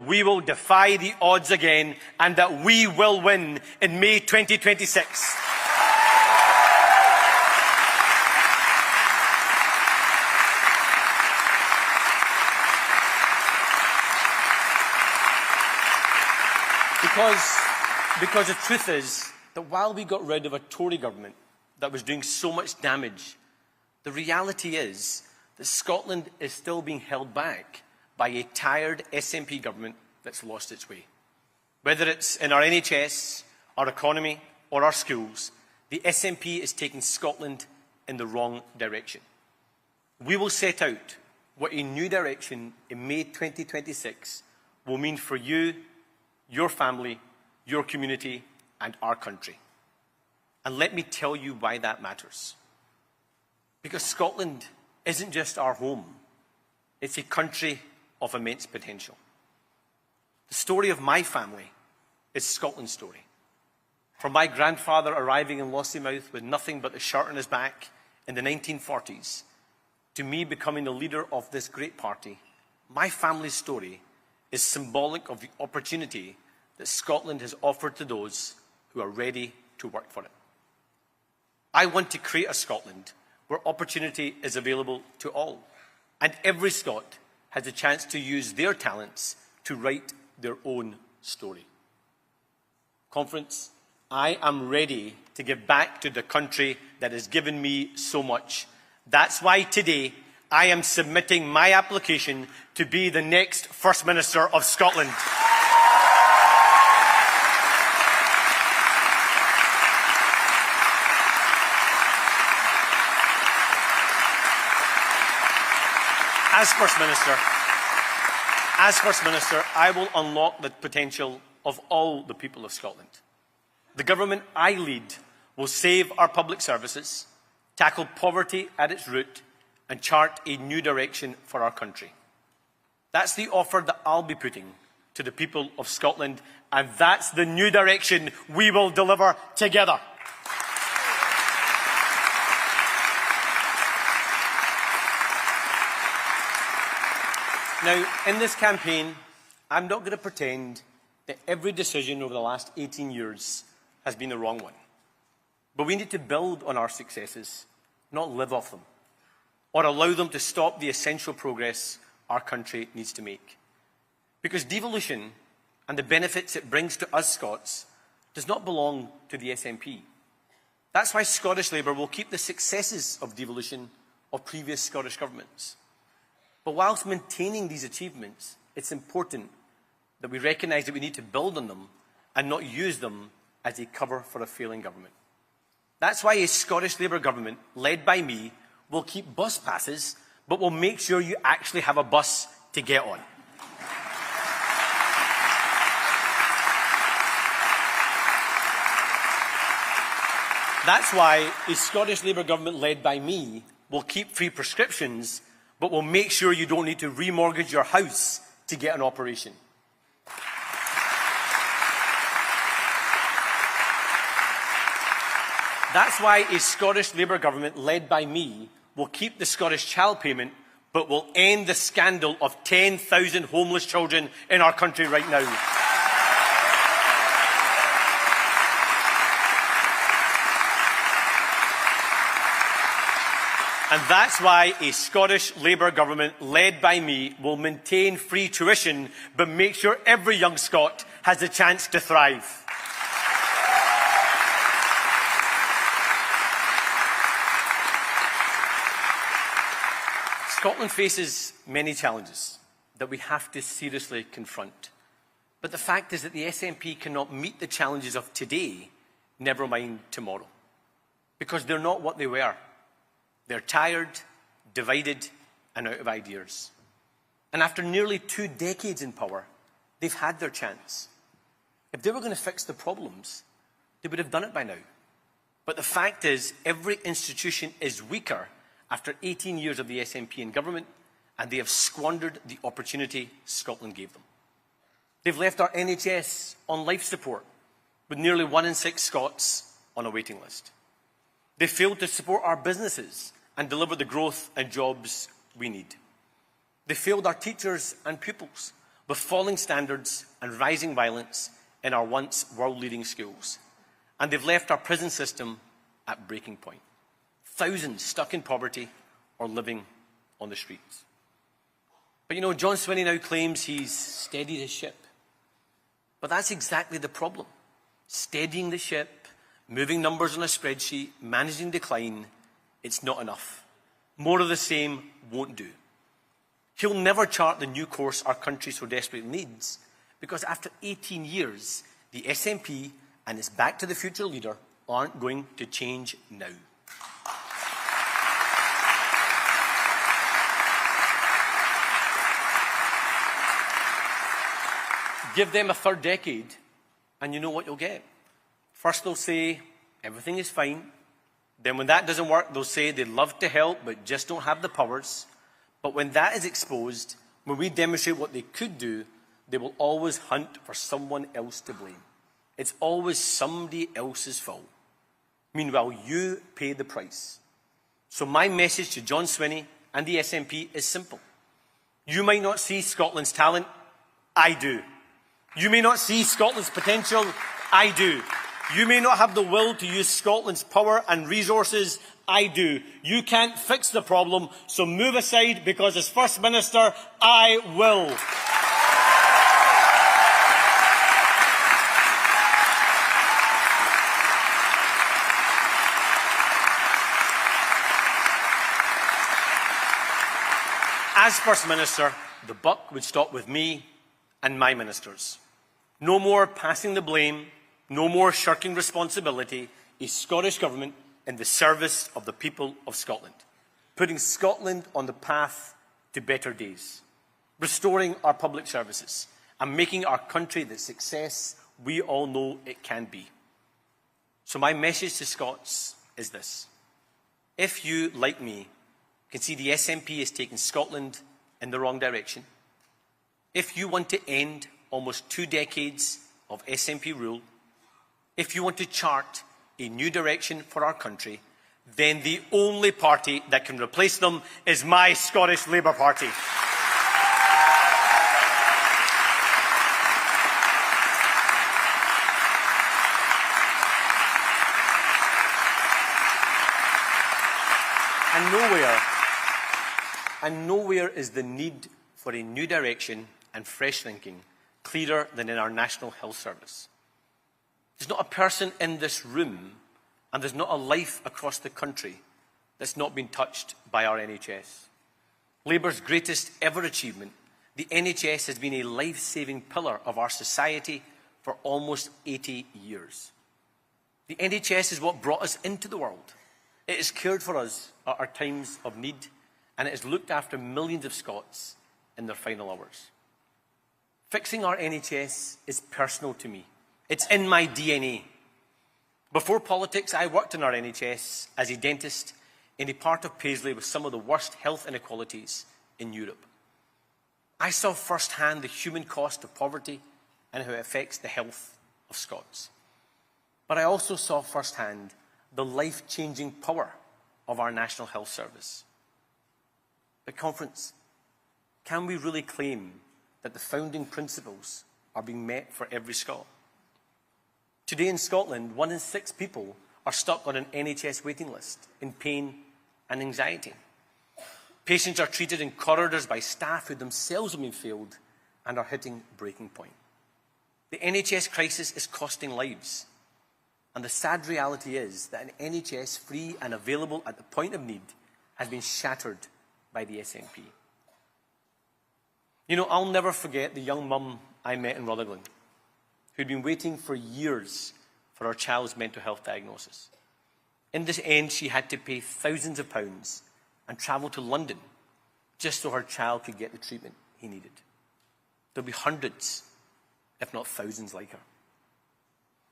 we will defy the odds again and that we will win in May 2026. Because the truth is that while we got rid of a Tory government that was doing so much damage, the reality is that Scotland is still being held back by a tired SNP government that's lost its way. Whether it's in our NHS, our economy or our schools, the SNP is taking Scotland in the wrong direction. We will set out what a new direction in May 2026 will mean for you, your family, your community and our country. And let me tell you why that matters. Because Scotland isn't just our home, it's a country of immense potential. The story of my family is Scotland's story. From my grandfather arriving in Lossiemouth with nothing but a shirt on his back in the 1940s, to me becoming the leader of this great party, my family's story is symbolic of the opportunity that Scotland has offered to those who are ready to work for it. I want to create a Scotland where opportunity is available to all, and every Scot has a chance to use their talents to write their own story. Conference, I am ready to give back to the country that has given me so much. That's why today I am submitting my application to be the next First Minister of Scotland. As First Minister, I will unlock the potential of all the people of Scotland. The government I lead will save our public services, tackle poverty at its root, and chart a new direction for our country. That's the offer that I'll be putting to the people of Scotland, and that's the new direction we will deliver together. Now, in this campaign, I'm not going to pretend that every decision over the last 18 years has been the wrong one. But we need to build on our successes, not live off them, or allow them to stop the essential progress our country needs to make. Because devolution and the benefits it brings to us Scots does not belong to the SNP. That's why Scottish Labour will keep the successes of devolution of previous Scottish governments. But whilst maintaining these achievements, it's important that we recognise that we need to build on them and not use them as a cover for a failing government. That's why a Scottish Labour government, led by me, will keep bus passes, but will make sure you actually have a bus to get on. That's why a Scottish Labour government, led by me, will keep free prescriptions, but will make sure you don't need to remortgage your house to get an operation. That's why a Scottish Labour government, led by me, will keep the Scottish child payment, but will end the scandal of 10,000 homeless children in our country right now. And that's why a Scottish Labour government, led by me, will maintain free tuition, but make sure every young Scot has the chance to thrive. Scotland faces many challenges that we have to seriously confront. But the fact is that the SNP cannot meet the challenges of today, never mind tomorrow. Because they're not what they were. They're tired, divided, and out of ideas. And after nearly 2 decades in power, they've had their chance. If they were going to fix the problems, they would have done it by now. But the fact is, every institution is weaker after 18 years of the SNP in government, and they have squandered the opportunity Scotland gave them. They've left our NHS on life support, with nearly 1 in 6 Scots on a waiting list. They failed to support our businesses and deliver the growth and jobs we need. They failed our teachers and pupils, with falling standards and rising violence in our once world-leading schools. And they've left our prison system at breaking point. Thousands stuck in poverty or living on the streets. But you know, John Swinney now claims he's steadied his ship. But that's exactly the problem. Steadying the ship, moving numbers on a spreadsheet, managing decline, it's not enough. More of the same won't do. He'll never chart the new course our country so desperately needs, because after 18 years, the SNP and its Back to the Future leader aren't going to change now. Give them a third decade, and you know what you'll get. First, they'll say everything is fine. Then when that doesn't work, they'll say they'd love to help, but just don't have the powers. But when that is exposed, when we demonstrate what they could do, they will always hunt for someone else to blame. It's always somebody else's fault. Meanwhile, you pay the price. So my message to John Swinney and the SNP is simple. You might not see Scotland's talent. I do. You may not see Scotland's potential. I do. You may not have the will to use Scotland's power and resources. I do. You can't fix the problem, so move aside, because as First Minister, I will. As First Minister, the buck would stop with me and my ministers. No more passing the blame, no more shirking responsibility. A Scottish Government in the service of the people of Scotland, putting Scotland on the path to better days, restoring our public services, and making our country the success we all know it can be. So my message to Scots is this. If you, like me, can see the SNP is taking Scotland in the wrong direction, if you want to end almost 2 decades of SNP rule, if you want to chart a new direction for our country, then the only party that can replace them is my Scottish Labour Party. And nowhere is the need for a new direction and fresh thinking clearer than in our National Health Service. There's not a person in this room, and there's not a life across the country that's not been touched by our NHS. Labour's greatest ever achievement, the NHS has been a life-saving pillar of our society for almost 80 years. The NHS is what brought us into the world. It has cared for us at our times of need, and it has looked after millions of Scots in their final hours. Fixing our NHS is personal to me. It's in my DNA. Before politics, I worked in our NHS as a dentist in a part of Paisley with some of the worst health inequalities in Europe. I saw firsthand the human cost of poverty and how it affects the health of Scots. But I also saw firsthand the life-changing power of our National Health Service. The conference, can we really claim that the founding principles are being met for every Scot? Today in Scotland, 1 in 6 people are stuck on an NHS waiting list in pain and anxiety. Patients are treated in corridors by staff who themselves have been failed and are hitting breaking point. The NHS crisis is costing lives. And the sad reality is that an NHS free and available at the point of need has been shattered by the SNP. You know, I'll never forget the young mum I met in Rutherglen, who'd been waiting for years for her child's mental health diagnosis. In this end, she had to pay thousands of pounds and travel to London just so her child could get the treatment he needed. There'll be hundreds, if not thousands like her.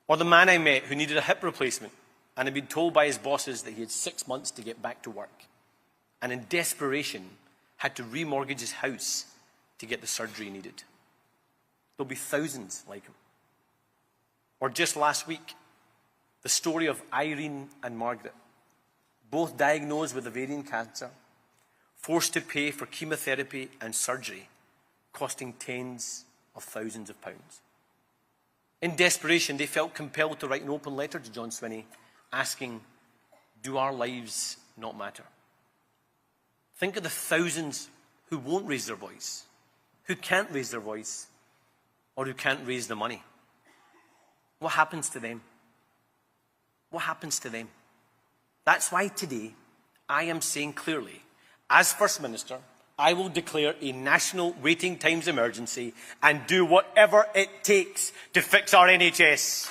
Or the man I met who needed a hip replacement and had been told by his bosses that he had 6 months to get back to work, and in desperation had to remortgage his house to get the surgery he needed. There'll be thousands like him. Or just last week, the story of Irene and Margaret, both diagnosed with ovarian cancer, forced to pay for chemotherapy and surgery, costing tens of thousands of pounds. In desperation, they felt compelled to write an open letter to John Swinney asking, do our lives not matter? Think of the thousands who won't raise their voice, who can't raise their voice, or who can't raise the money. What happens to them? What happens to them? That's why today I am saying clearly, as First Minister, I will declare a national waiting times emergency and do whatever it takes to fix our NHS.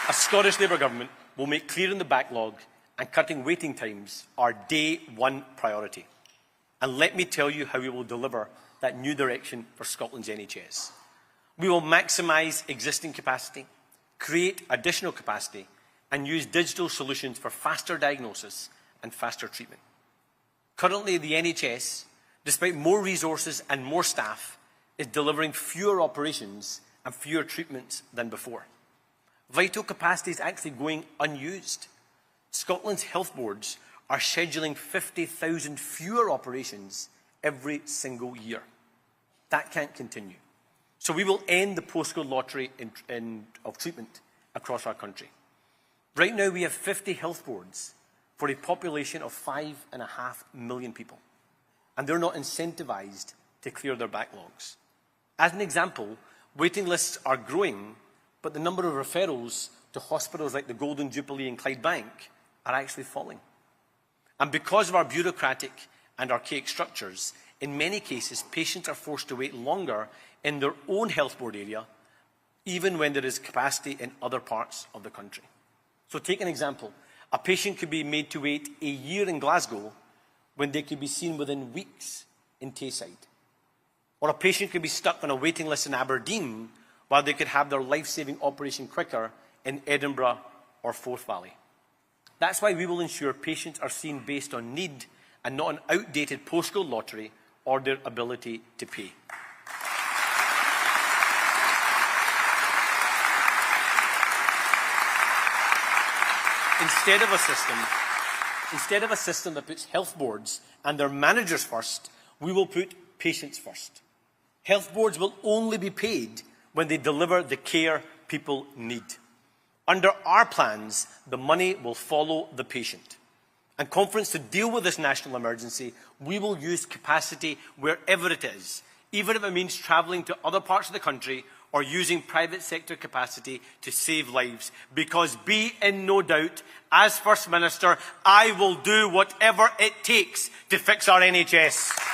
A Scottish Labour government will make clearing the backlog and cutting waiting times our day one priority. And let me tell you how we will deliver that new direction for Scotland's NHS. We will maximise existing capacity, create additional capacity, and use digital solutions for faster diagnosis and faster treatment. Currently, the NHS, despite more resources and more staff, is delivering fewer operations and fewer treatments than before. Vital capacity is actually going unused. Scotland's health boards are scheduling 50,000 fewer operations every single year. That can't continue. So we will end the postcode lottery of treatment across our country. Right now we have 50 health boards for a population of 5.5 million people. And they're not incentivised to clear their backlogs. As an example, waiting lists are growing, but the number of referrals to hospitals like the Golden Jubilee and Clydebank are actually falling. And because of our bureaucratic and archaic structures, in many cases, patients are forced to wait longer in their own health board area, even when there is capacity in other parts of the country. So take an example. A patient could be made to wait a year in Glasgow when they could be seen within weeks in Tayside. Or a patient could be stuck on a waiting list in Aberdeen while they could have their life-saving operation quicker in Edinburgh or Forth Valley. That's why we will ensure patients are seen based on need and not an outdated postcode lottery or their ability to pay. Instead of a system that puts health boards and their managers first, we will put patients first. Health boards will only be paid when they deliver the care people need. Under our plans, the money will follow the patient. And Conference, to deal with this national emergency, we will use capacity wherever it is, even if it means travelling to other parts of the country or using private sector capacity to save lives. Because be in no doubt, as First Minister, I will do whatever it takes to fix our NHS.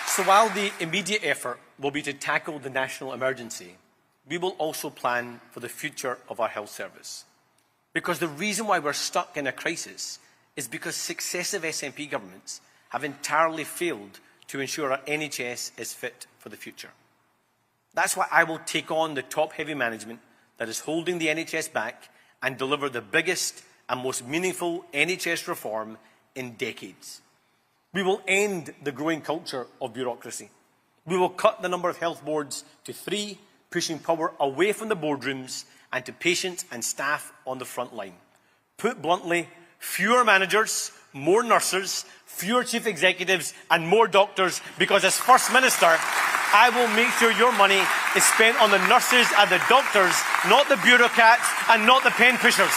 So while the immediate effort will be to tackle the national emergency, we will also plan for the future of our health service. Because the reason why we're stuck in a crisis is because successive SNP governments have entirely failed to ensure our NHS is fit for the future. That's why I will take on the top-heavy management that is holding the NHS back and deliver the biggest and most meaningful NHS reform in decades. We will end the growing culture of bureaucracy. We will cut the number of health boards to 3, pushing power away from the boardrooms and to patients and staff on the front line. Put bluntly, fewer managers, more nurses, fewer chief executives and more doctors, because as First Minister, I will make sure your money is spent on the nurses and the doctors, not the bureaucrats and not the pen pushers.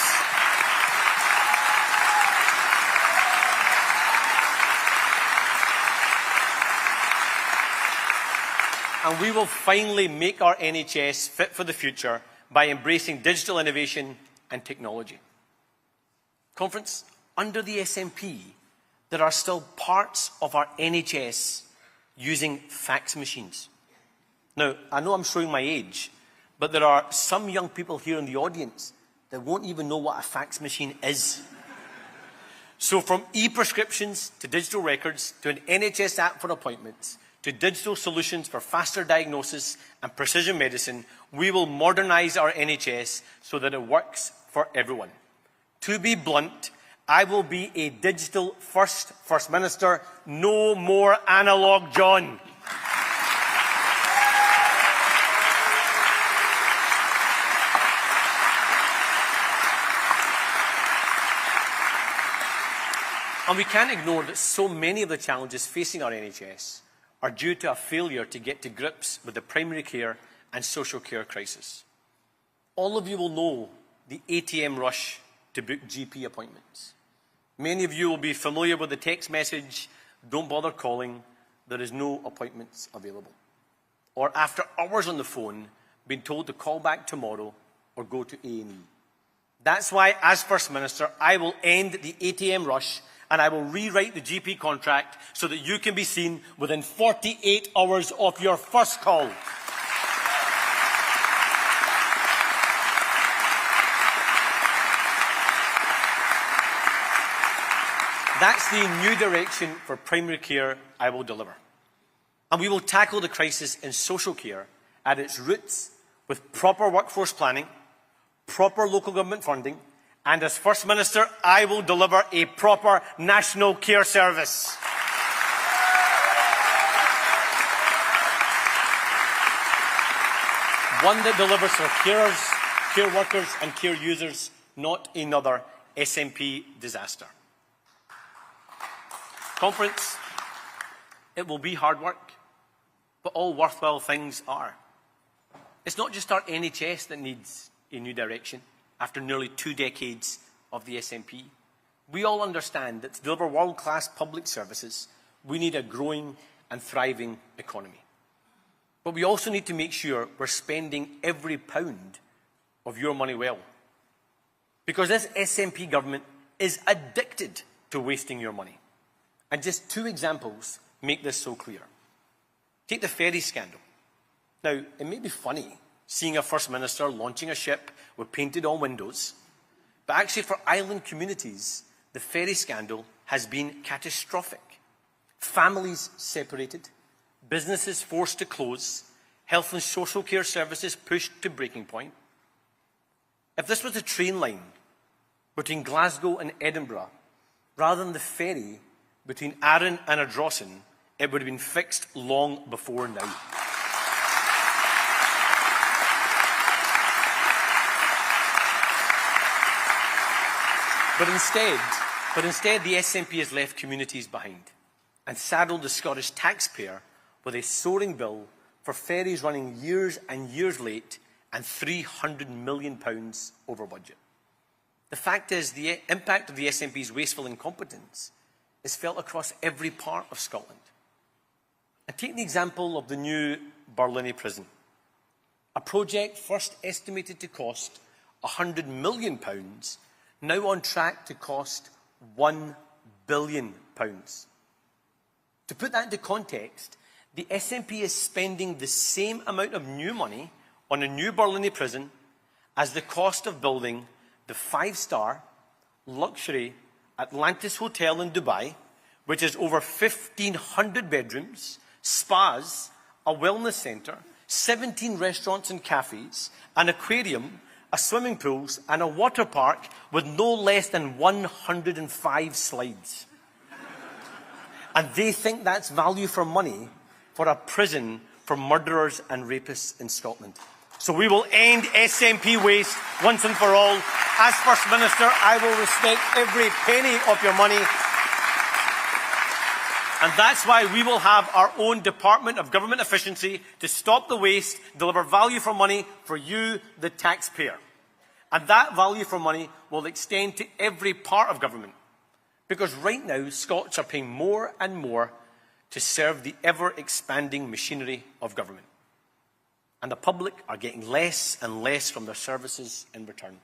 And we will finally make our NHS fit for the future by embracing digital innovation and technology. Conference, under the SNP, there are still parts of our NHS using fax machines. Now, I know I'm showing my age, but there are some young people here in the audience that won't even know what a fax machine is. So from e-prescriptions to digital records to an NHS app for appointments, to digital solutions for faster diagnosis and precision medicine, we will modernise our NHS so that it works for everyone. To be blunt, I will be a digital First Minister. No more analogue John. And we can't ignore that so many of the challenges facing our NHS are due to a failure to get to grips with the primary care and social care crisis. All of you will know the ATM rush to book GP appointments. Many of you will be familiar with the text message, "Don't bother calling, there is no appointments available." Or after hours on the phone, being told to call back tomorrow or go to A&E. That's why, as First Minister, I will end the ATM rush and I will rewrite the GP contract so that you can be seen within 48 hours of your first call. That's the new direction for primary care I will deliver. And we will tackle the crisis in social care at its roots with proper workforce planning, proper local government funding, and as First Minister, I will deliver a proper national care service. One that delivers for carers, care workers and care users, not another SNP disaster. Conference, it will be hard work, but all worthwhile things are. It's not just our NHS that needs a new direction after nearly 2 decades of the SNP. We all understand that to deliver world-class public services, we need a growing and thriving economy. But we also need to make sure we're spending every pound of your money well. Because this SNP government is addicted to wasting your money. And just 2 examples make this so clear. Take the ferry scandal. Now, it may be funny seeing a First Minister launching a ship with painted-on windows, but actually for island communities, the ferry scandal has been catastrophic. Families separated, businesses forced to close, health and social care services pushed to breaking point. If this was a train line between Glasgow and Edinburgh, rather than the ferry between Arran and Ardrossan, it would have been fixed long before now. But instead, the SNP has left communities behind and saddled the Scottish taxpayer with a soaring bill for ferries running years and years late and £300 million over budget. The fact is, the impact of the SNP's wasteful incompetence is felt across every part of Scotland. And take the example of the new Barlinnie prison, a project first estimated to cost £100 million, now on track to cost £1 billion. To put that into context, the SNP is spending the same amount of new money on a new Barlinnie prison as the cost of building the 5-star luxury Atlantis Hotel in Dubai, which has over 1,500 bedrooms, spas, a wellness centre, 17 restaurants and cafes, an aquarium, a swimming pools and a water park with no less than 105 slides. And they think that's value for money for a prison for murderers and rapists in Scotland. So we will end SNP waste once and for all. As First Minister, I will respect every penny of your money. And that's why we will have our own Department of Government Efficiency to stop the waste, deliver value for money for you, the taxpayer. And that value for money will extend to every part of government. Because right now, Scots are paying more and more to serve the ever-expanding machinery of government. And the public are getting less and less from their services in return.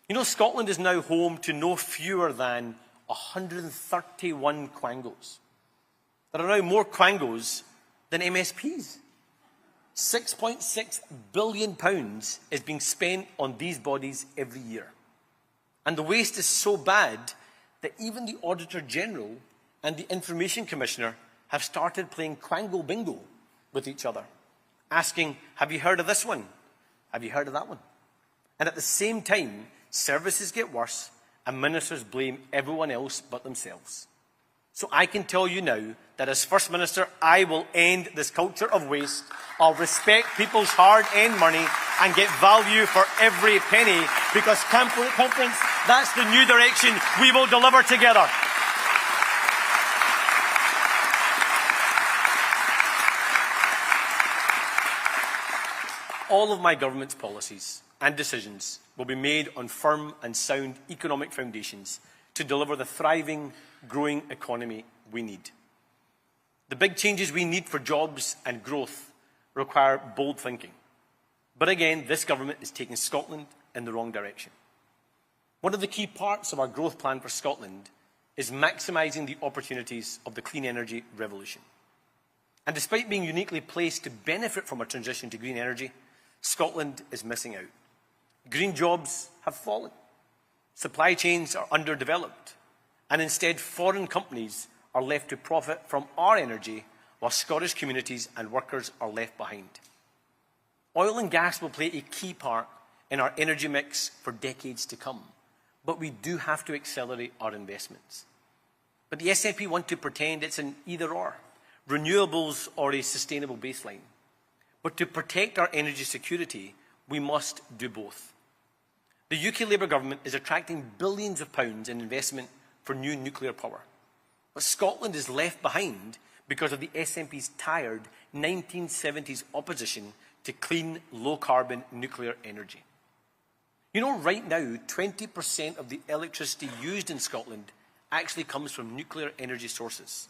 You know, Scotland is now home to no fewer than 131 quangos. There are now more quangos than MSPs. £6.6 billion is being spent on these bodies every year. And the waste is so bad that even the Auditor General and the Information Commissioner have started playing quango bingo with each other, asking, have you heard of this one? Have you heard of that one? And at the same time, services get worse and ministers blame everyone else but themselves. So I can tell you now that as First Minister, I will end this culture of waste. I'll respect people's hard-earned money and get value for every penny, because conference, that's the new direction we will deliver together. All of my government's policies and decisions will be made on firm and sound economic foundations to deliver the thriving, growing economy we need. The big changes we need for jobs and growth require bold thinking. But again, this government is taking Scotland in the wrong direction. One of the key parts of our growth plan for Scotland is maximising the opportunities of the clean energy revolution. And despite being uniquely placed to benefit from a transition to green energy, Scotland is missing out. Green jobs have fallen. Supply chains are underdeveloped. And instead, foreign companies are left to profit from our energy, while Scottish communities and workers are left behind. Oil and gas will play a key part in our energy mix for decades to come. But we do have to accelerate our investments. But the SNP want to pretend it's an either-or, renewables or a sustainable baseline. But to protect our energy security, we must do both. The UK Labour government is attracting billions of pounds in investment for new nuclear power. But Scotland is left behind because of the SNP's tired 1970s opposition to clean, low-carbon nuclear energy. You know, right now, 20% of the electricity used in Scotland actually comes from nuclear energy sources.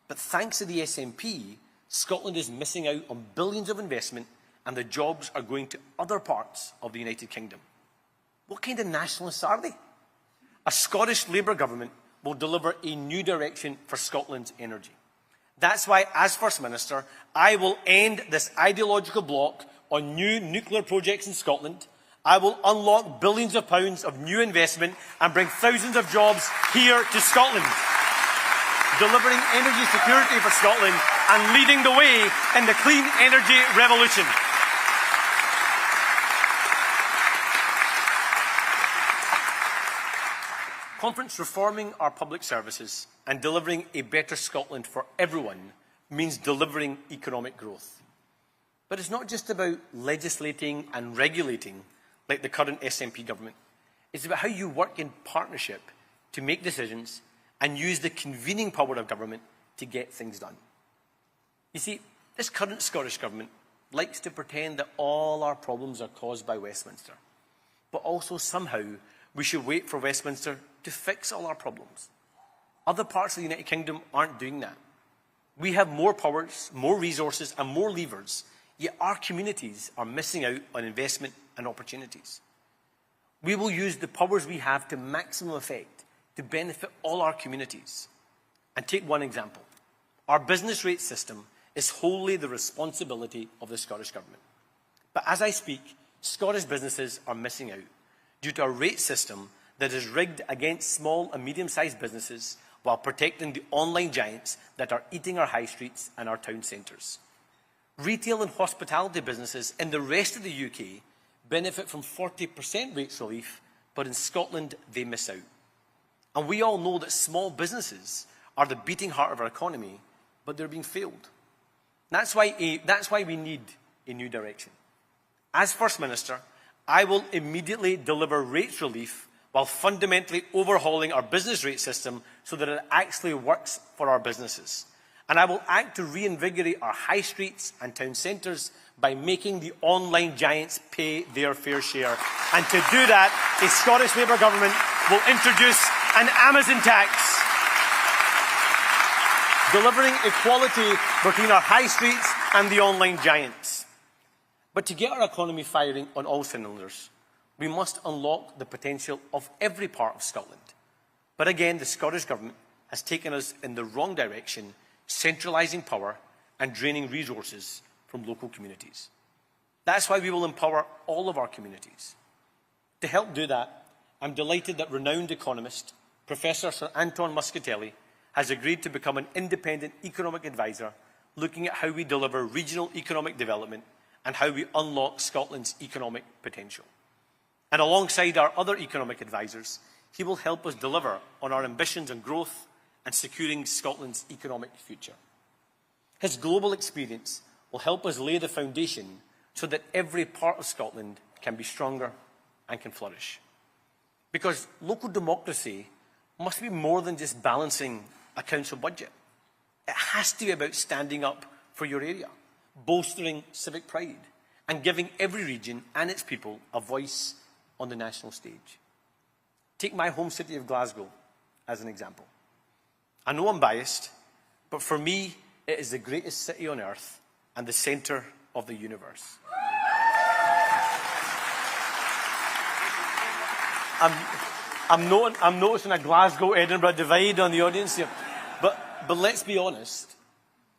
But thanks to the SNP, Scotland is missing out on billions of investment, and the jobs are going to other parts of the United Kingdom. What kind of nationalists are they? A Scottish Labour government will deliver a new direction for Scotland's energy. That's why, as First Minister, I will end this ideological block on new nuclear projects in Scotland. I will unlock billions of pounds of new investment and bring thousands of jobs here to Scotland, delivering energy security for Scotland and leading the way in the clean energy revolution. Conference, reforming our public services and delivering a better Scotland for everyone means delivering economic growth. But it's not just about legislating and regulating like the current SNP government. It's about how you work in partnership to make decisions and use the convening power of government to get things done. You see, this current Scottish government likes to pretend that all our problems are caused by Westminster, but also somehow we should wait for Westminster to fix all our problems. Other parts of the United Kingdom aren't doing that. We have more powers, more resources and more levers, yet our communities are missing out on investment and opportunities. We will use the powers we have to maximum effect to benefit all our communities. And take one example. Our business rate system is wholly the responsibility of the Scottish Government. But as I speak, Scottish businesses are missing out due to a rate system that is rigged against small and medium-sized businesses while protecting the online giants that are eating our high streets and our town centres. Retail and hospitality businesses in the rest of the UK benefit from 40% rates relief, but in Scotland they miss out. And we all know that small businesses are the beating heart of our economy, but they're being failed. That's why we need a new direction. As First Minister, I will immediately deliver rates relief while fundamentally overhauling our business rate system so that it actually works for our businesses. And I will act to reinvigorate our high streets and town centres by making the online giants pay their fair share. And to do that, a Scottish Labour government will introduce an Amazon tax, delivering equality between our high streets and the online giants. But to get our economy firing on all cylinders, we must unlock the potential of every part of Scotland. But again, the Scottish Government has taken us in the wrong direction, centralising power and draining resources from local communities. That's why we will empower all of our communities. To help do that, I'm delighted that renowned economist, Professor Sir Anton Muscatelli, has agreed to become an independent economic advisor, looking at how we deliver regional economic development and how we unlock Scotland's economic potential. And alongside our other economic advisors, He will help us deliver on our ambitions and growth and securing Scotland's economic future. His global experience will help us lay the foundation so that every part of Scotland can be stronger and can flourish. Because local democracy must be more than just balancing a council budget. It has to be about standing up for your area, bolstering civic pride, and giving every region and its people a voice on the national stage. Take my home city of Glasgow as an example. I know I'm biased, but for me, it is the greatest city on earth and the centre of the universe. I'm noticing a Glasgow-Edinburgh divide on the audience here. But let's be honest,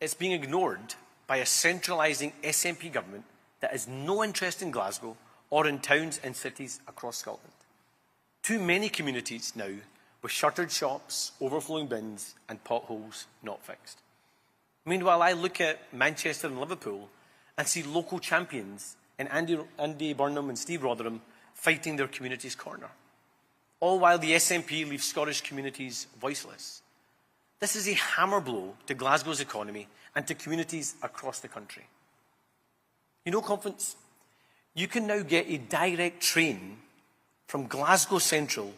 it's being ignored by a centralising SNP government that has no interest in Glasgow or in towns and cities across Scotland. Too many communities now with shuttered shops, overflowing bins and potholes not fixed. Meanwhile, I look at Manchester and Liverpool and see local champions in Andy Burnham and Steve Rotherham fighting their community's corner, all while the SNP leaves Scottish communities voiceless. This is a hammer blow to Glasgow's economy and to communities across the country. You know, Conference, you can now get a direct train from Glasgow Central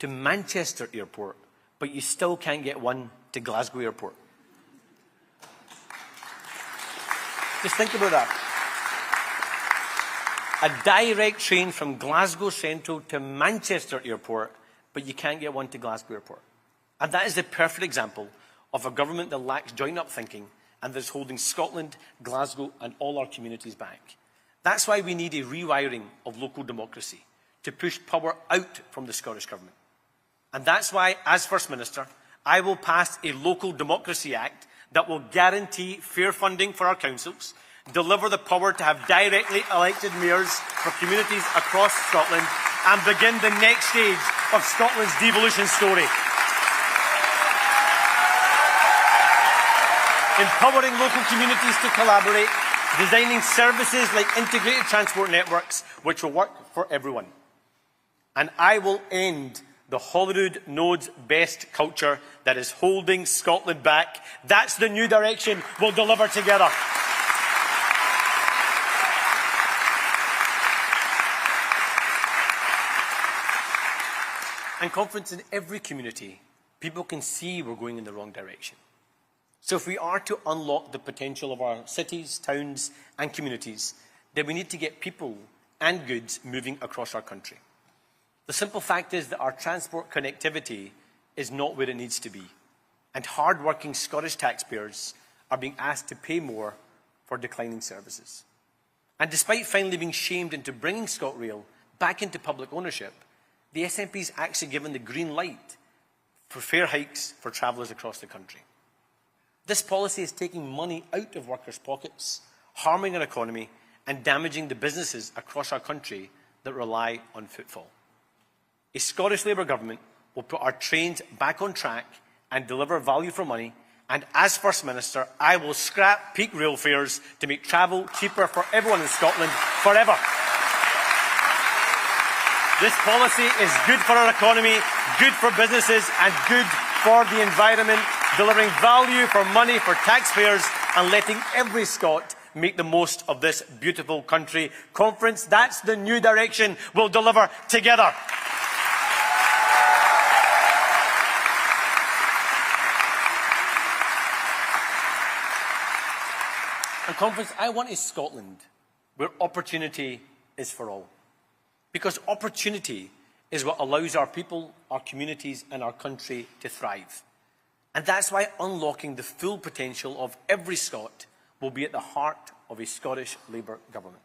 to Manchester Airport, but you still can't get one to Glasgow Airport. Just think about that. A direct train from Glasgow Central to Manchester Airport, but you can't get one to Glasgow Airport. And that is the perfect example of a government that lacks joined-up thinking and that is holding Scotland, Glasgow and all our communities back. That's why we need a rewiring of local democracy to push power out from the Scottish Government. And that's why, as First Minister, I will pass a Local Democracy Act that will guarantee fair funding for our councils, deliver the power to have directly elected mayors for communities across Scotland, and begin the next stage of Scotland's devolution story. Empowering local communities to collaborate, designing services like integrated transport networks which will work for everyone. And I will end the Holyrood knows best culture that is holding Scotland back. That's the new direction we'll deliver together. And Conference, in every community, people can see we're going in the wrong direction. So if we are to unlock the potential of our cities, towns and communities, then we need to get people and goods moving across our country. The simple fact is that our transport connectivity is not where it needs to be, and hard-working Scottish taxpayers are being asked to pay more for declining services. And despite finally being shamed into bringing ScotRail back into public ownership, the SNP's actually given the green light for fare hikes for travellers across the country. This policy is taking money out of workers' pockets, harming our economy and damaging the businesses across our country that rely on footfall. A Scottish Labour government will put our trains back on track and deliver value for money, and as First Minister, I will scrap peak rail fares to make travel cheaper for everyone in Scotland forever. This policy is good for our economy, good for businesses and good for the environment, delivering value for money for taxpayers and letting every Scot make the most of this beautiful country. Conference, that's the new direction we'll deliver together. And Conference, I want a Scotland where opportunity is for all. Because opportunity is what allows our people, our communities and our country to thrive. And that's why unlocking the full potential of every Scot will be at the heart of a Scottish Labour government.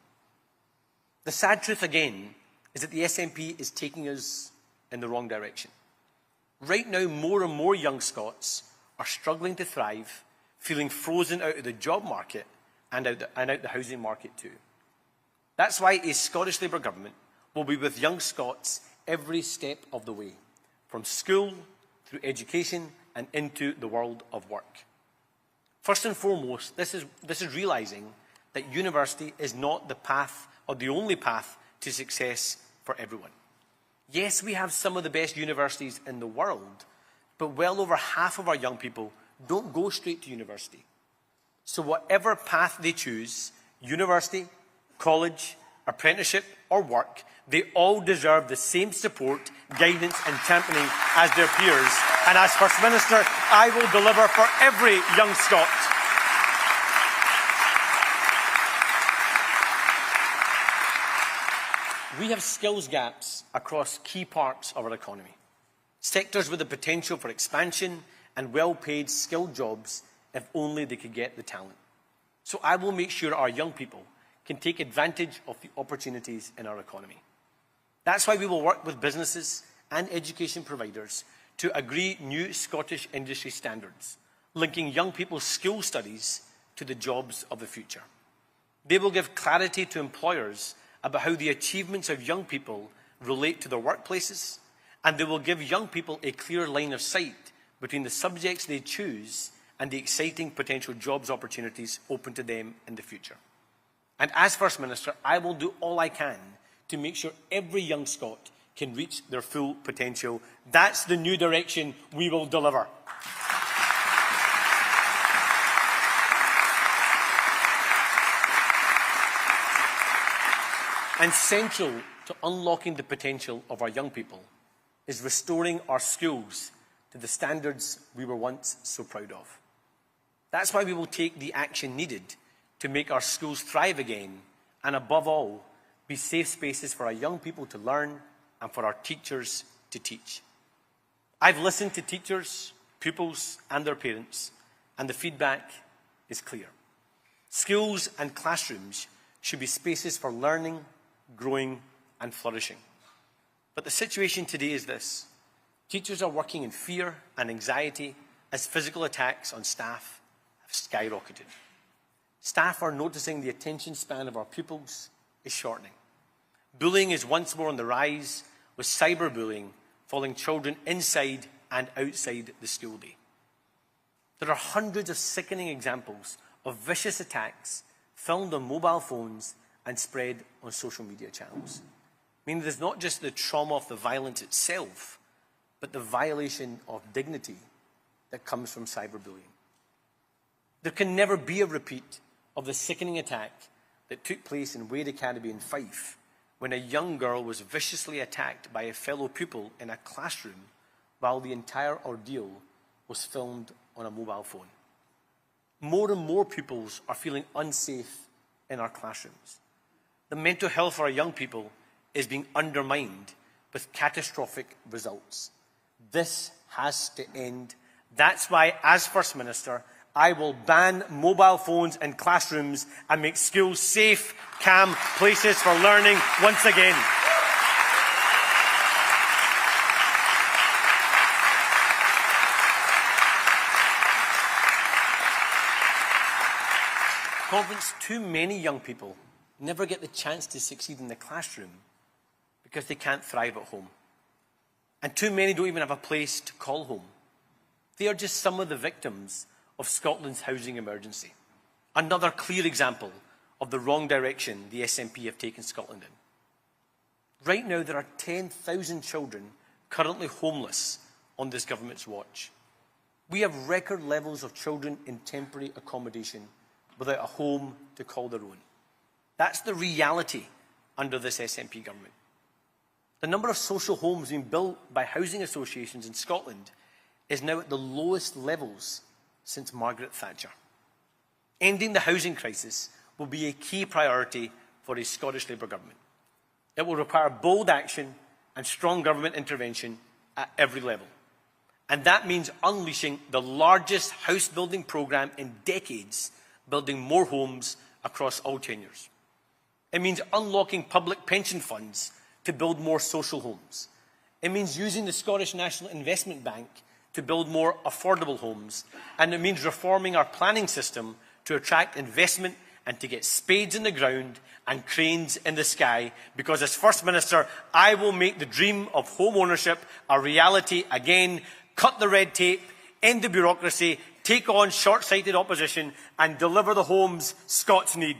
The sad truth again is that the SNP is taking us in the wrong direction. Right now, more and more young Scots are struggling to thrive, feeling frozen out of the job market and out the housing market too. That's why a Scottish Labour government will be with young Scots every step of the way, from school through education and into the world of work. First and foremost, this is realising that university is not the path or the only path to success for everyone. Yes, we have some of the best universities in the world, but well over half of our young people don't go straight to university. So whatever path they choose, university, college, apprenticeship, or work, they all deserve the same support, guidance and championing as their peers. And as First Minister, I will deliver for every young Scot. We have skills gaps across key parts of our economy. Sectors with the potential for expansion and well-paid skilled jobs if only they could get the talent. So I will make sure our young people can take advantage of the opportunities in our economy. That's why we will work with businesses and education providers to agree new Scottish industry standards, linking young people's school studies to the jobs of the future. They will give clarity to employers about how the achievements of young people relate to their workplaces, and they will give young people a clear line of sight between the subjects they choose and the exciting potential jobs opportunities open to them in the future. And as First Minister, I will do all I can to make sure every young Scot can reach their full potential. That's the new direction we will deliver. And central to unlocking the potential of our young people is restoring our schools to the standards we were once so proud of. That's why we will take the action needed to make our schools thrive again and, above all, be safe spaces for our young people to learn and for our teachers to teach. I've listened to teachers, pupils and their parents, and the feedback is clear. Schools and classrooms should be spaces for learning, growing and flourishing. But the situation today is this. Teachers are working in fear and anxiety as physical attacks on staff have skyrocketed. Staff are noticing the attention span of our pupils is shortening. Bullying is once more on the rise, with cyberbullying falling children inside and outside the school day. There are hundreds of sickening examples of vicious attacks filmed on mobile phones and spread on social media channels. Meaning there's not just the trauma of the violence itself, but the violation of dignity that comes from cyberbullying. There can never be a repeat of the sickening attack that took place in Wade Academy in Fife, when a young girl was viciously attacked by a fellow pupil in a classroom while the entire ordeal was filmed on a mobile phone. More and more pupils are feeling unsafe in our classrooms. The mental health of our young people is being undermined with catastrophic results. This has to end. That's why, as First Minister, I will ban mobile phones in classrooms and make schools safe, calm places for learning once again. Conference, too many young people never get the chance to succeed in the classroom because they can't thrive at home. And too many don't even have a place to call home. They are just some of the victims of Scotland's housing emergency. Another clear example of the wrong direction the SNP have taken Scotland in. Right now, there are 10,000 children currently homeless on this government's watch. We have record levels of children in temporary accommodation without a home to call their own. That's the reality under this SNP government. The number of social homes being built by housing associations in Scotland is now at the lowest levels since Margaret Thatcher. Ending the housing crisis will be a key priority for a Scottish Labour government. It will require bold action and strong government intervention at every level. And that means unleashing the largest house building programme in decades, building more homes across all tenures. It means unlocking public pension funds to build more social homes. It means using the Scottish National Investment Bank to build more affordable homes. And it means reforming our planning system to attract investment and to get spades in the ground and cranes in the sky. Because as First Minister, I will make the dream of home ownership a reality again, cut the red tape, end the bureaucracy, take on short-sighted opposition and deliver the homes Scots need.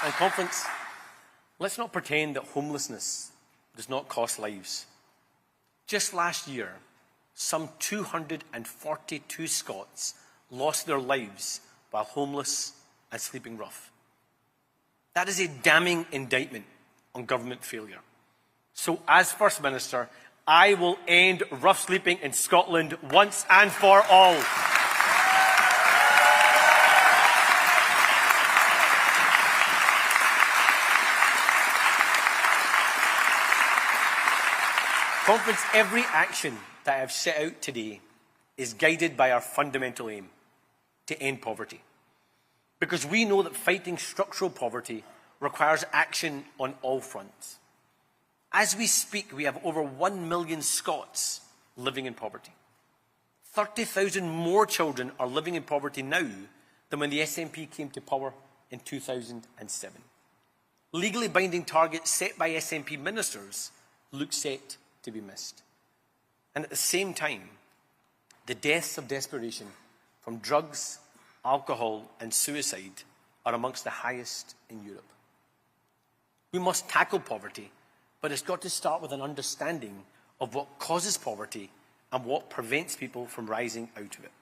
And conference, let's not pretend that homelessness does not cost lives. Just last year, some 242 Scots lost their lives while homeless and sleeping rough. That is a damning indictment on government failure. So as First Minister, I will end rough sleeping in Scotland once and for all. Conference, every action that I have set out today is guided by our fundamental aim, to end poverty. Because we know that fighting structural poverty requires action on all fronts. As we speak, we have over 1 million Scots living in poverty. 30,000 more children are living in poverty now than when the SNP came to power in 2007. Legally binding targets set by SNP ministers look set to be missed. And at the same time, the deaths of desperation from drugs, alcohol and suicide are amongst the highest in Europe. We must tackle poverty, but it's got to start with an understanding of what causes poverty and what prevents people from rising out of it.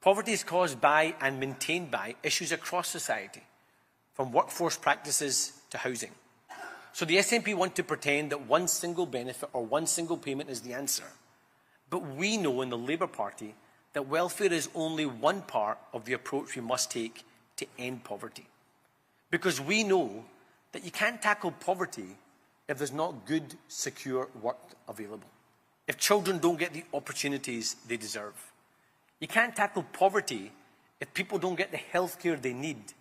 Poverty is caused by and maintained by issues across society, from workforce practices to housing. So the SNP want to pretend that one single benefit or one single payment is the answer. But we know in the Labour Party that welfare is only one part of the approach we must take to end poverty. Because we know that you can't tackle poverty if there's not good, secure work available. If children don't get the opportunities they deserve. You can't tackle poverty if people don't get the health care they need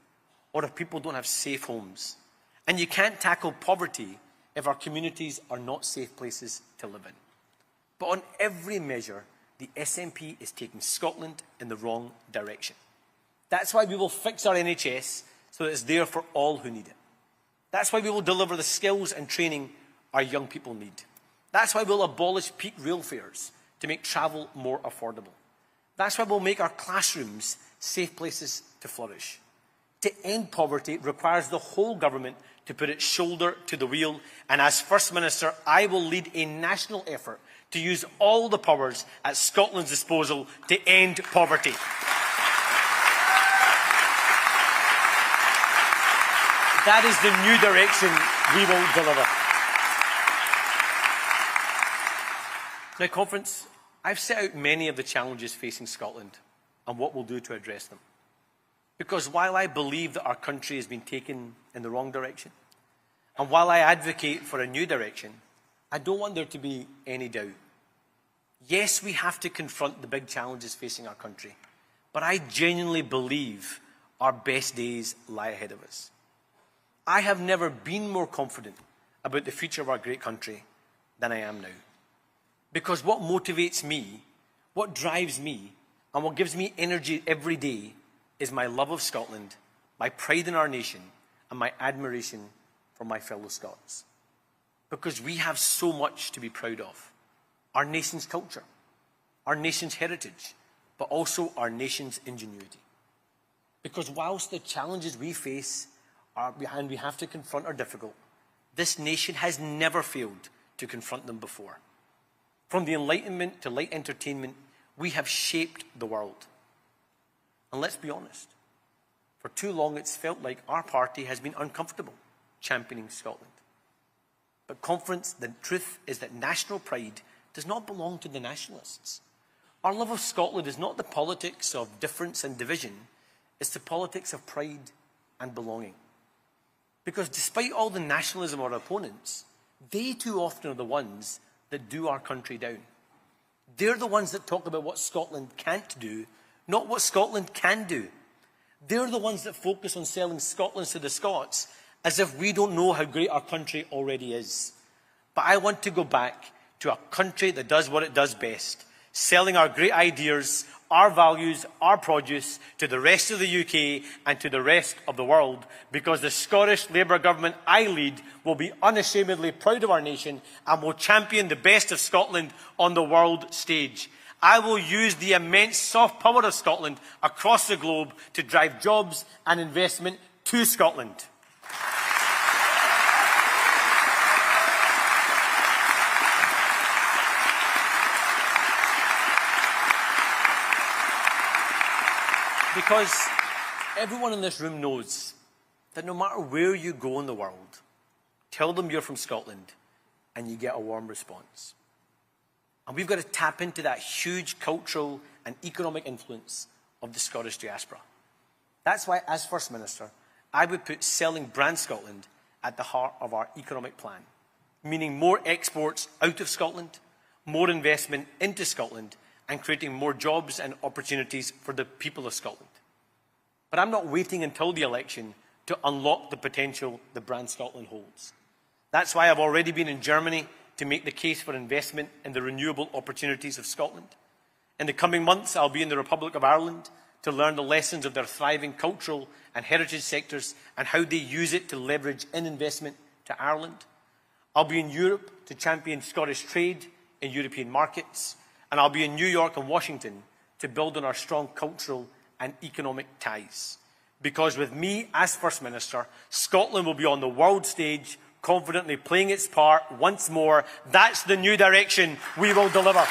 or if people don't have safe homes. And you can't tackle poverty if our communities are not safe places to live in. But on every measure, the SNP is taking Scotland in the wrong direction. That's why we will fix our NHS so that it's there for all who need it. That's why we will deliver the skills and training our young people need. That's why we'll abolish peak rail fares to make travel more affordable. That's why we'll make our classrooms safe places to flourish. To end poverty requires the whole government to put its shoulder to the wheel. And as First Minister, I will lead a national effort to use all the powers at Scotland's disposal to end poverty. That is the new direction we will deliver. Now, Conference, I've set out many of the challenges facing Scotland and what we'll do to address them. Because while I believe that our country has been taken in the wrong direction, and while I advocate for a new direction, I don't want there to be any doubt. Yes, we have to confront the big challenges facing our country, but I genuinely believe our best days lie ahead of us. I have never been more confident about the future of our great country than I am now. Because what motivates me, what drives me, and what gives me energy every day is my love of Scotland, my pride in our nation, and my admiration for my fellow Scots. Because we have so much to be proud of. Our nation's culture, our nation's heritage, but also our nation's ingenuity. Because whilst the challenges we face and we have to confront are difficult, this nation has never failed to confront them before. From the Enlightenment to light entertainment, we have shaped the world. And let's be honest, for too long it's felt like our party has been uncomfortable championing Scotland. But Conference, the truth is that national pride does not belong to the nationalists. Our love of Scotland is not the politics of difference and division, it's the politics of pride and belonging. Because despite all the nationalism of our opponents, they too often are the ones that do our country down. They're the ones that talk about what Scotland can't do, not what Scotland can do. They're the ones that focus on selling Scotland to the Scots as if we don't know how great our country already is. But I want to go back to a country that does what it does best, selling our great ideas, our values, our produce to the rest of the UK and to the rest of the world, because the Scottish Labour government I lead will be unashamedly proud of our nation and will champion the best of Scotland on the world stage. I will use the immense soft power of Scotland across the globe to drive jobs and investment to Scotland. Because everyone in this room knows that no matter where you go in the world, tell them you're from Scotland and you get a warm response. And we've got to tap into that huge cultural and economic influence of the Scottish diaspora. That's why, as First Minister, I would put selling brand Scotland at the heart of our economic plan, meaning more exports out of Scotland, more investment into Scotland, and creating more jobs and opportunities for the people of Scotland. But I'm not waiting until the election to unlock the potential the brand Scotland holds. That's why I've already been in Germany to make the case for investment in the renewable opportunities of Scotland. In the coming months, I'll be in the Republic of Ireland to learn the lessons of their thriving cultural and heritage sectors and how they use it to leverage in investment to Ireland. I'll be in Europe to champion Scottish trade in European markets, and I'll be in New York and Washington to build on our strong cultural and economic ties. Because with me as First Minister, Scotland will be on the world stage, confidently playing its part once more. That's the new direction we will deliver.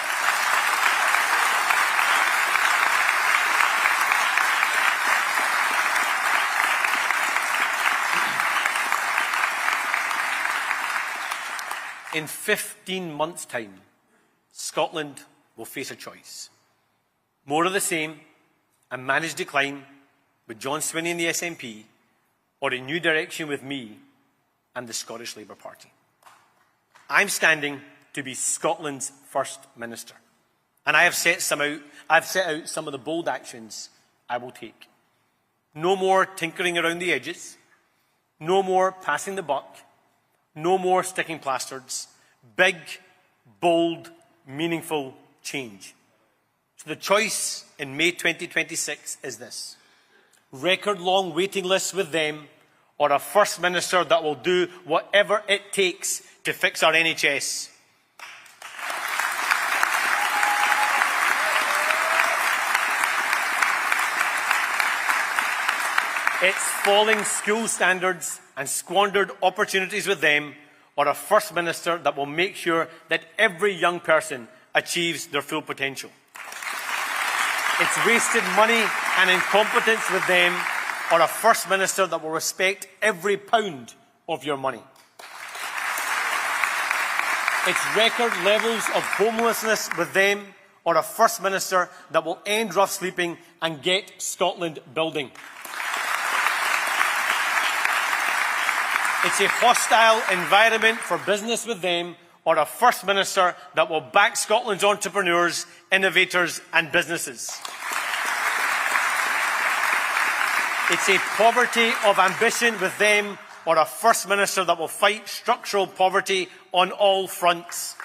In 15 months' time, Scotland will face a choice. More of the same and managed decline with John Swinney and the SNP, or a new direction with me and the Scottish Labour Party. I'm standing to be Scotland's First Minister, and I've set out some of the bold actions I will take. No more tinkering around the edges, no more passing the buck, no more sticking plasters. Big, bold, meaningful change. So the choice in May 2026 is this: record-long waiting lists with them, or a First Minister that will do whatever it takes to fix our NHS. It's falling school standards and squandered opportunities with them, or a First Minister that will make sure that every young person achieves their full potential. It's wasted money and incompetence with them, or a First Minister that will respect every pound of your money. It's record levels of homelessness with them, or a First Minister that will end rough sleeping and get Scotland building. It's a hostile environment for business with them, or a First Minister that will back Scotland's entrepreneurs, innovators and businesses. It's a poverty of ambition with them, or a First Minister that will fight structural poverty on all fronts.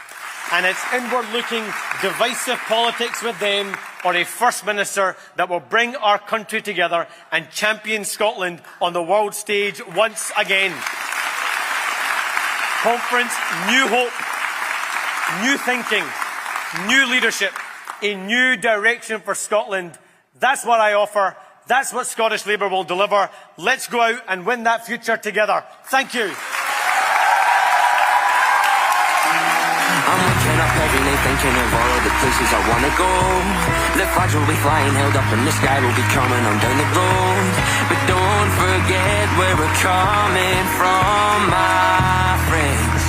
And it's inward-looking, divisive politics with them, or a First Minister that will bring our country together and champion Scotland on the world stage once again. Conference, new hope, new thinking, new leadership, a new direction for Scotland. That's what I offer. That's what Scottish Labour will deliver. Let's go out and win that future together. Thank you. I'm waking up every night thinking of all of the places I want to go. The flags will be flying held up and the sky will be coming on down the road. But don't forget where we're coming from, my friends.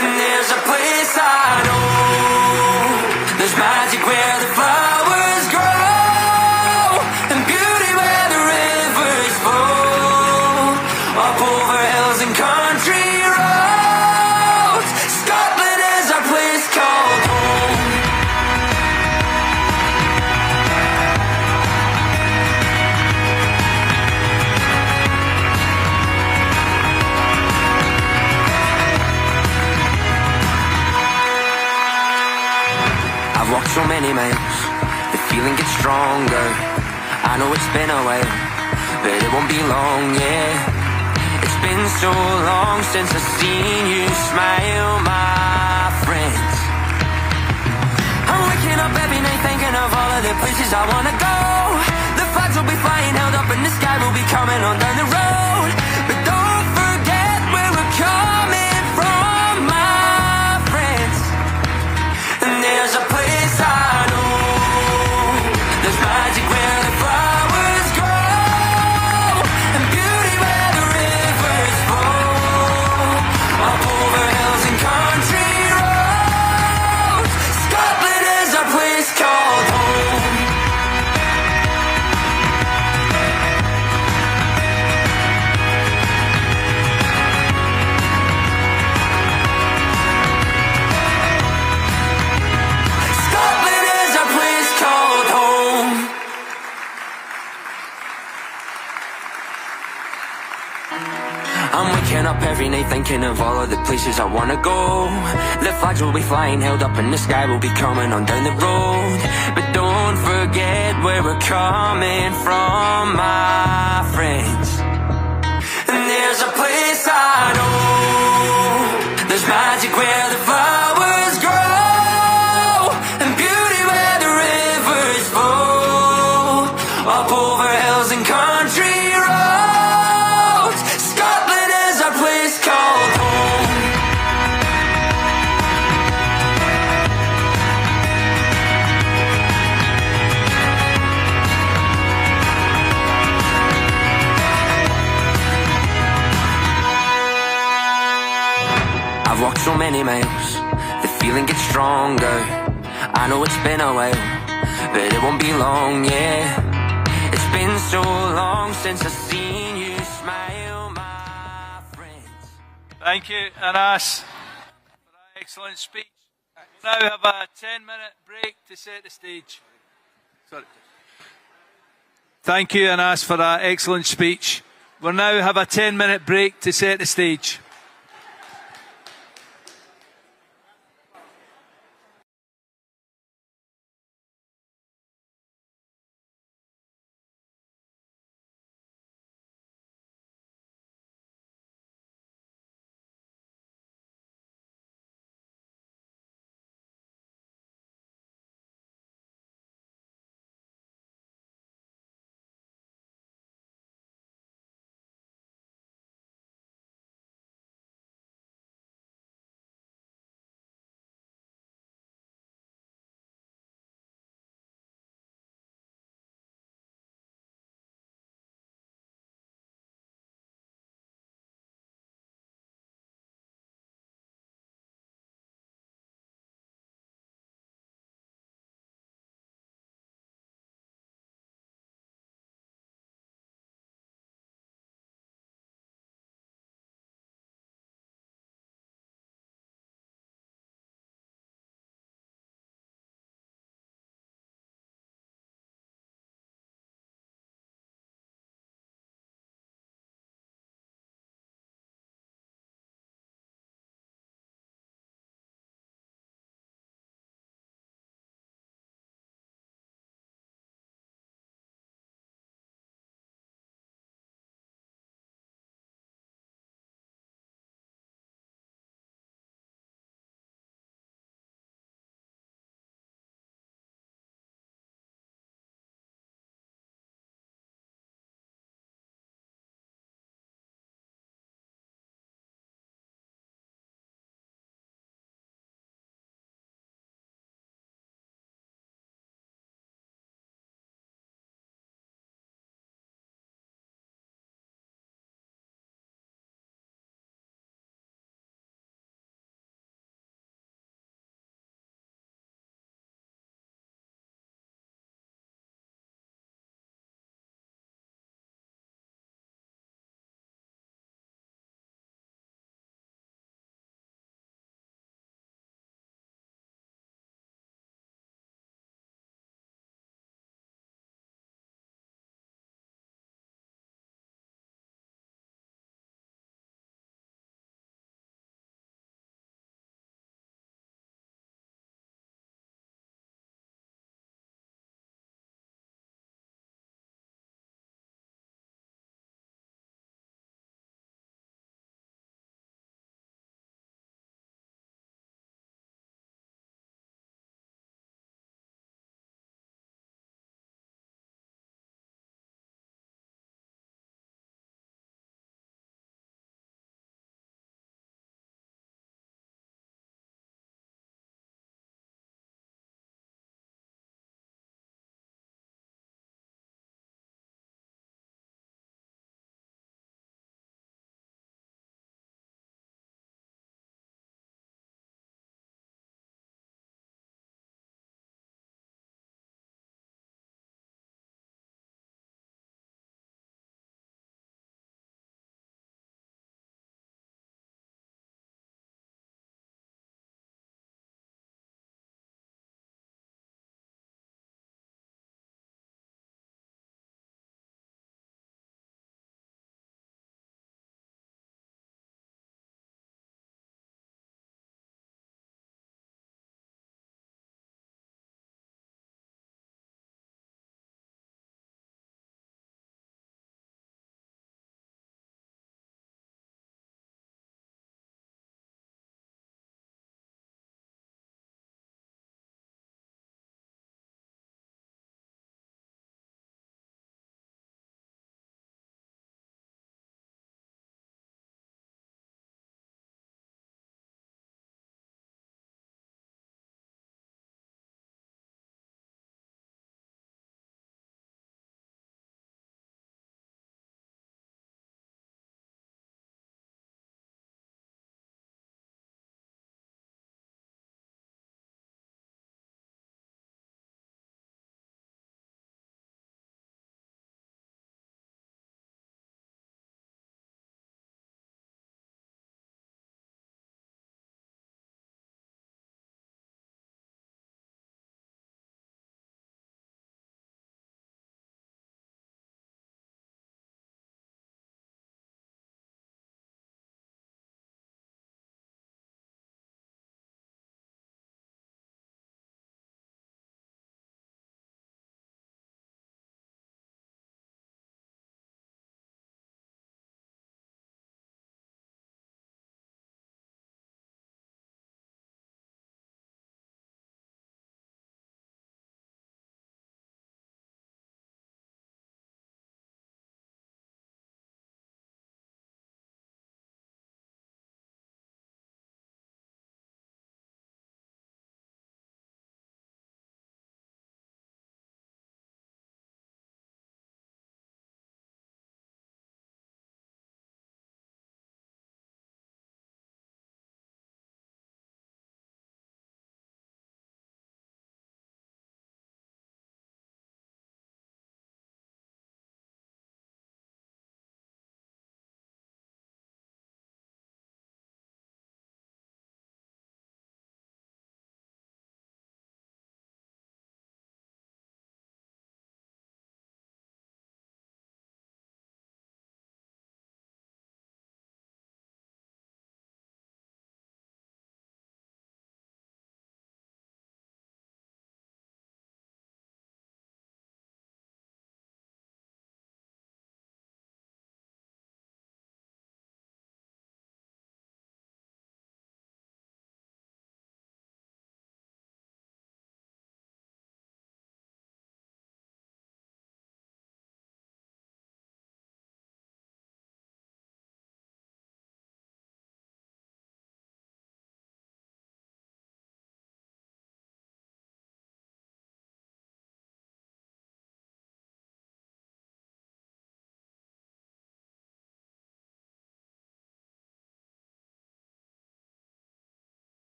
And there's a place I know. There's magic where the flowers grow, and beauty where the rivers flow, up over hills and country roads. Scotland is our place called home. I've walked so many miles, the feeling gets stronger. I know it's been a while, but it won't be long, yeah. It's been so long since I've seen you smile, my friends. I'm waking up every night thinking of all of the places I wanna go. The flags will be flying held up and the sky will be coming on down the road. But don't forget where we're coming from, my friends. And there's a place I know. There's magic where the flowers I'm waking up every night thinking of all of the places I wanna go. The flags will be flying, held up in the sky, will be coming on down the road. But don't forget where we're coming from, my friends. And there's a place I know, there's magic where the flowers grow, and beauty where the rivers flow, up over hills and country roads. Scotland is a place called home. I've walked so many miles, the feeling gets stronger. I know it's been a while, but it won't be long, yeah. It's been so long since I've seen you smile, my friends. Thank you, Anas, for that excellent speech. We'll now have a 10-minute break to set the stage. Sorry. Thank you, Anas, for that excellent speech. We'll now have a 10-minute break to set the stage.